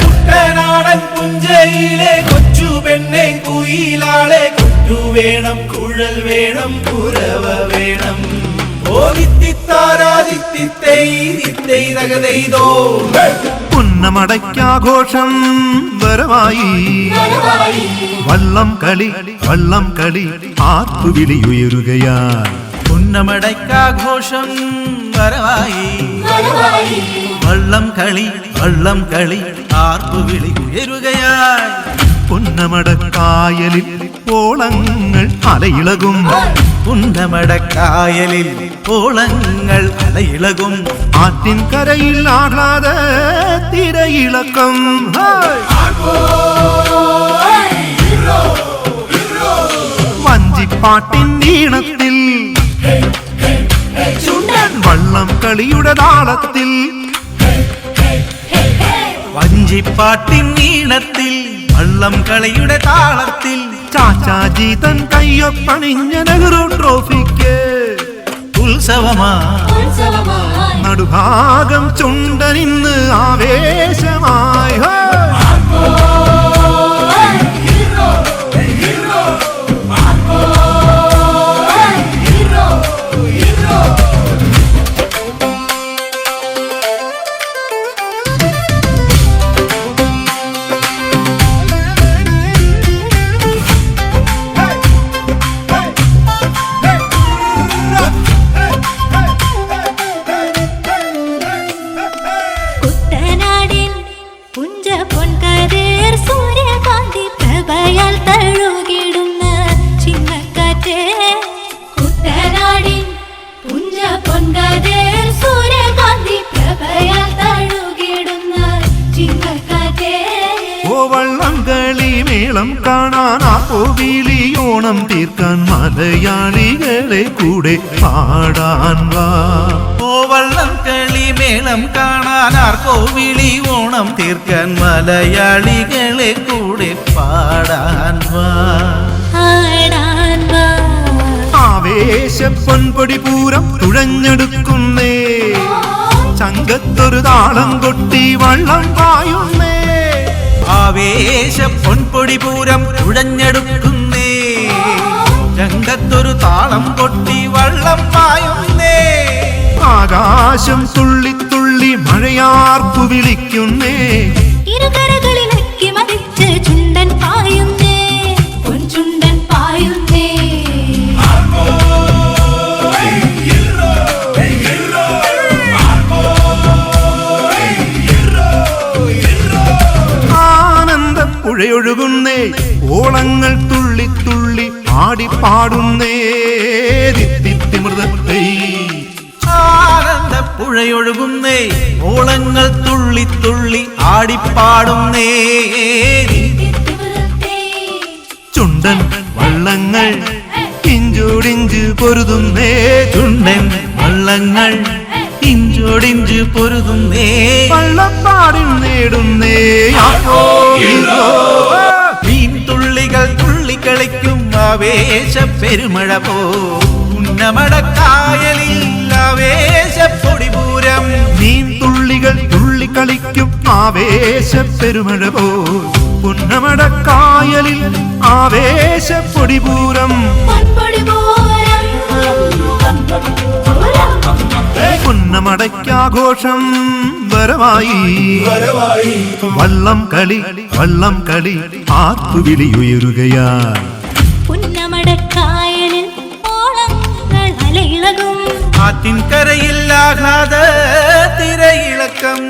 കുട്ടനാടൻ പുഞ്ചയിലെ കൊച്ചു പെണ്ണെ കുയിലാളെ കൊട്ടു വേണം കുഴൽ വേണം കുരവ വേണം പുന്നമടയ്ക്കാഘോഷം വരവായി വള്ളം കളി ആർപ്പുവിളിയുയരുകയായി പുന്നമടയ്ക്കാഘോഷം വരവായി വള്ളം കളി ആർപ്പുവിളിയുയരുകയായി പുന്നമടക്കായലിൽ ഓളങ്ങൾ അലയിളകും പുന്നമടക്കായലിൽ ഓളങ്ങൾ അലയിളകും ആറ്റിൻ കരയിൽ ആഹ്ലാദ തിരയിളക്കം വഞ്ചിപ്പാട്ടിൻ ഈണത്തിൽ വള്ളം കളിയുടെ താളത്തിൽ വഞ്ചിപ്പാട്ടിൻ ഈണത്തിൽ വള്ളം കളിയുടെ താളത്തിൽ ചാച്ചാജി തൻ കയ്യൊപ്പണിഞ്ഞ നെഹ്റു ട്രോഫിക്ക് ഉത്സവമായി നടുഭാഗം ചുണ്ടനിന്ന് ആവേശമായി മേളം കാണാൻ ആപ്പോവിളിയോണം തീർക്കാൻ മലയാളികളെ കൂടെ പാടാൻ വാ വള്ളം കളി മേളം കാണാൻ ആർക്കോവിളി ഓണം തീർക്കാൻ മലയാളികളെ കൂടെ പാടാൻ വാ ആവേശ പൊൻപൊടി പൂരം തുഴഞ്ഞെടുക്കുന്നേ ചങ്കത്തൊരു താളം കൊട്ടി വള്ളം പായുന്നേ ആവേശ പൊൻപൊടി പൂരം തുഴഞ്ഞെടുക്കുന്നേ ചങ്കത്തൊരു താളം കൊട്ടി വള്ളം പായുന്നേ ആകാശം തുള്ളി തുള്ളി മഴയാർപ്പു വിളിക്കുന്നേ ഇരുകരകളിലൊക്കെ മതിച്ച് ചുണ്ടൻ പായുന്നേ പൊൻചുണ്ടൻ പായുന്നേ പുഴയൊഴുകുന്നേ ഓളങ്ങൾ തുള്ളി തുള്ളി ആടിപ്പാടുന്നേ മൃതത്തെ ആനന്ദപ്പുഴയൊഴുകുന്നേ ഓളങ്ങൾ തുള്ളി തുള്ളി ആടിപ്പാടുന്നേ ചുണ്ടൻ വള്ളങ്ങൾ ഇഞ്ചോടിഞ്ച് പൊരുതുന്നേ ചുണ്ടൻ വള്ളങ്ങൾ ഇഞ്ചോടിഞ്ച് പൊരുതുന്നേ വള്ളപ്പാടിൽ നേടുന്നേ തുള്ളികൾ തുള്ളിക്കളിക്കും ആവേശ പെരുമഴ പോ പുന്നമടക്കായലിൽ ആവേശ പൊടിപൂരം തുള്ളികൾ തുള്ളിക്കളിക്കും ആവേശ പെരുമഴ പോ പുന്നമടക്കായലിൽ ആവേശ പൊടിപൂരം പുന്നമടയ്ക്കാഘോഷം വരവായി വള്ളം കളി ആർപ്പുവിളിയുയരുകയായി പുന്നമടക്കായലിൽ ഓളങ്ങൾ അലയിളകും ആറ്റിൻ കരയിൽ ആഹ്ലാദ തിരയിളക്കം